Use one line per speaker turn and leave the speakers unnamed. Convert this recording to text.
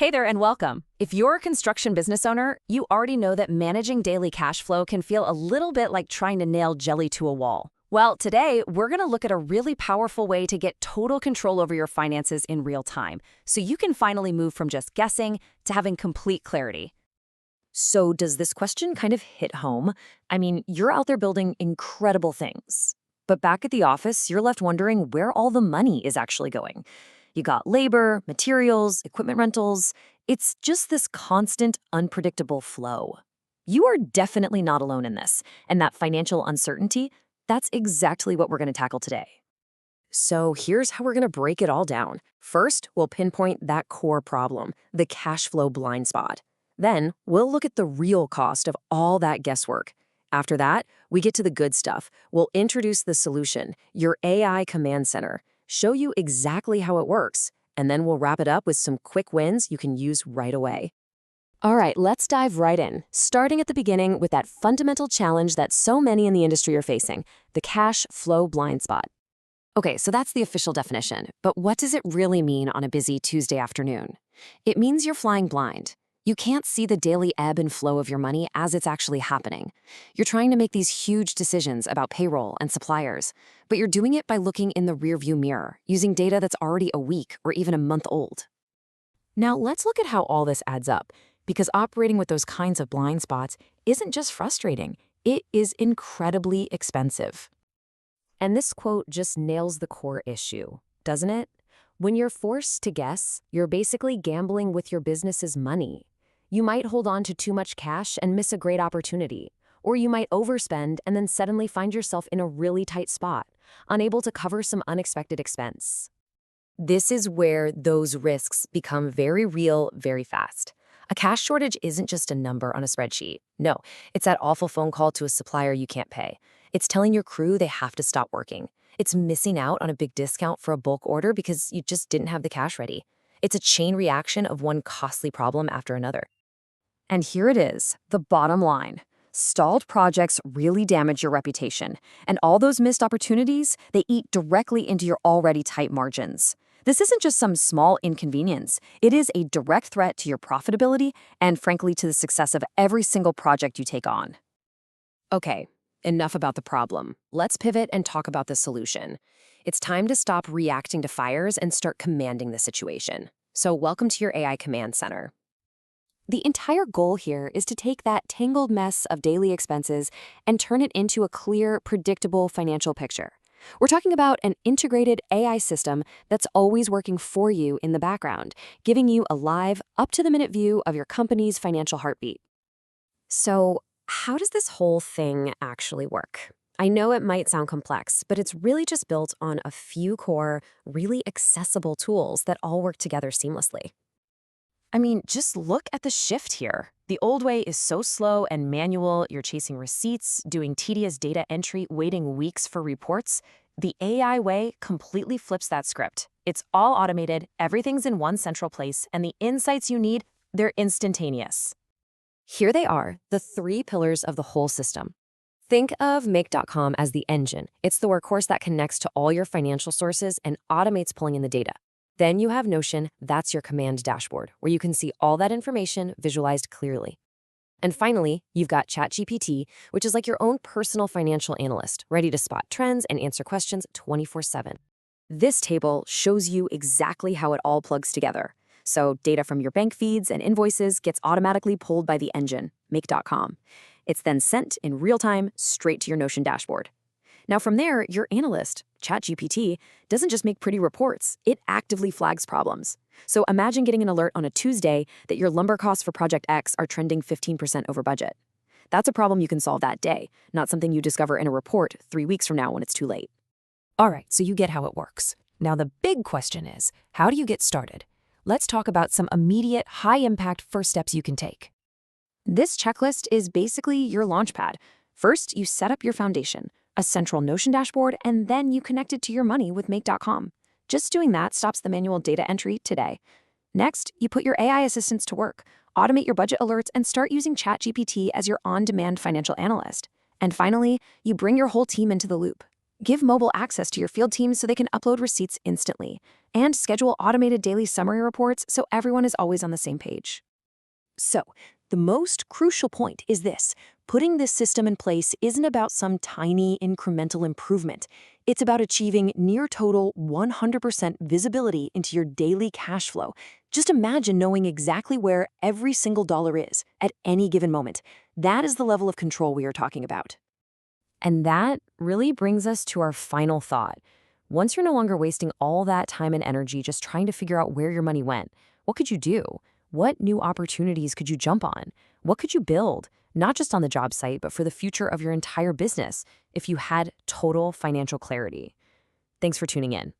Hey there and welcome. If you're a construction business owner, you already know that managing daily cash flow can feel a little bit like trying to nail jelly to a wall. Well, today we're going to look at a really powerful way to get total control over your finances in real time, so you can finally move from just guessing to having complete clarity.
So does this question kind of hit home? I mean, you're out there building incredible things. But back at the office, you're left wondering where all the money is actually going. You got labor, materials, equipment rentals. It's just this constant, unpredictable flow. You are definitely not alone in this. And that financial uncertainty, that's exactly what we're going to tackle today. So here's how we're going to break it all down. First, we'll pinpoint that core problem, the cash flow blind spot. Then, we'll look at the real cost of all that guesswork. After that, we get to the good stuff. We'll introduce the solution, your AI command center, show you exactly how it works, and then we'll wrap it up with some quick wins you can use right away. All right, let's dive right in, starting at the beginning with that fundamental challenge that so many in the industry are facing, the cash flow blind spot. Okay, so that's the official definition, but what does it really mean on a busy Tuesday afternoon? It means you're flying blind. You can't see the daily ebb and flow of your money as it's actually happening. You're trying to make these huge decisions about payroll and suppliers, but you're doing it by looking in the rearview mirror, using data that's already a week or even a month old. Now, let's look at how all this adds up, because operating with those kinds of blind spots isn't just frustrating, it is incredibly expensive. And this quote just nails the core issue, doesn't it? When you're forced to guess, you're basically gambling with your business's money. You might hold on to too much cash and miss a great opportunity, or you might overspend and then suddenly find yourself in a really tight spot, unable to cover some unexpected expense. This is where those risks become very real very fast. A cash shortage isn't just a number on a spreadsheet. No, it's that awful phone call to a supplier you can't pay. It's telling your crew they have to stop working. It's missing out on a big discount for a bulk order because you just didn't have the cash ready. It's a chain reaction of one costly problem after another. And here it is, the bottom line. Stalled projects really damage your reputation, and all those missed opportunities, they eat directly into your already tight margins. This isn't just some small inconvenience. It is a direct threat to your profitability and, frankly, to the success of every single project you take on. Okay, enough about the problem. Let's pivot and talk about the solution. It's time to stop reacting to fires and start commanding the situation. So welcome to your AI command center. The entire goal here is to take that tangled mess of daily expenses and turn it into a clear, predictable financial picture. We're talking about an integrated AI system that's always working for you in the background, giving you a live, up-to-the-minute view of your company's financial heartbeat. So, how does this whole thing actually work? I know it might sound complex, but it's really just built on a few core, really accessible tools that all work together seamlessly. I mean, just look at the shift here. The old way is so slow and manual, you're chasing receipts, doing tedious data entry, waiting weeks for reports. The AI way completely flips that script. It's all automated, everything's in one central place, and the insights you need, they're instantaneous. Here they are, the three pillars of the whole system. Think of Make.com as the engine. It's the workhorse that connects to all your financial sources and automates pulling in the data. Then you have Notion, that's your command dashboard, where you can see all that information visualized clearly. And finally, you've got ChatGPT, which is like your own personal financial analyst, ready to spot trends and answer questions 24/7. This table shows you exactly how it all plugs together. So data from your bank feeds and invoices gets automatically pulled by the engine, Make.com. It's then sent in real time straight to your Notion dashboard. Now from there, your analyst, ChatGPT, doesn't just make pretty reports, it actively flags problems. So imagine getting an alert on a Tuesday that your lumber costs for Project X are trending 15% over budget. That's a problem you can solve that day, not something you discover in a report 3 weeks from now when it's too late. All right, so you get how it works. Now the big question is, how do you get started? Let's talk about some immediate, high-impact first steps you can take. This checklist is basically your launchpad. First, you set up your foundation, a central Notion dashboard, and then you connect it to your money with Make.com. Just doing that stops the manual data entry today. Next, you put your AI assistants to work, automate your budget alerts, and start using ChatGPT as your on-demand financial analyst. And finally, you bring your whole team into the loop. Give mobile access to your field teams so they can upload receipts instantly.
and schedule automated daily summary reports so everyone is always on the same page.
So, the most crucial point is this. Putting this system in place isn't about some tiny incremental improvement. It's about achieving near total 100% visibility into your daily cash flow. Just imagine knowing exactly where every single dollar is at any given moment. That is the level of control we are talking about.
And that really brings us to our final thought. Once you're no longer wasting all that time and energy just trying to figure out where your money went, what could you do? What new opportunities could you jump on? What could you build, not just on the job site, but for the future of your entire business if you had total financial clarity? Thanks for tuning in.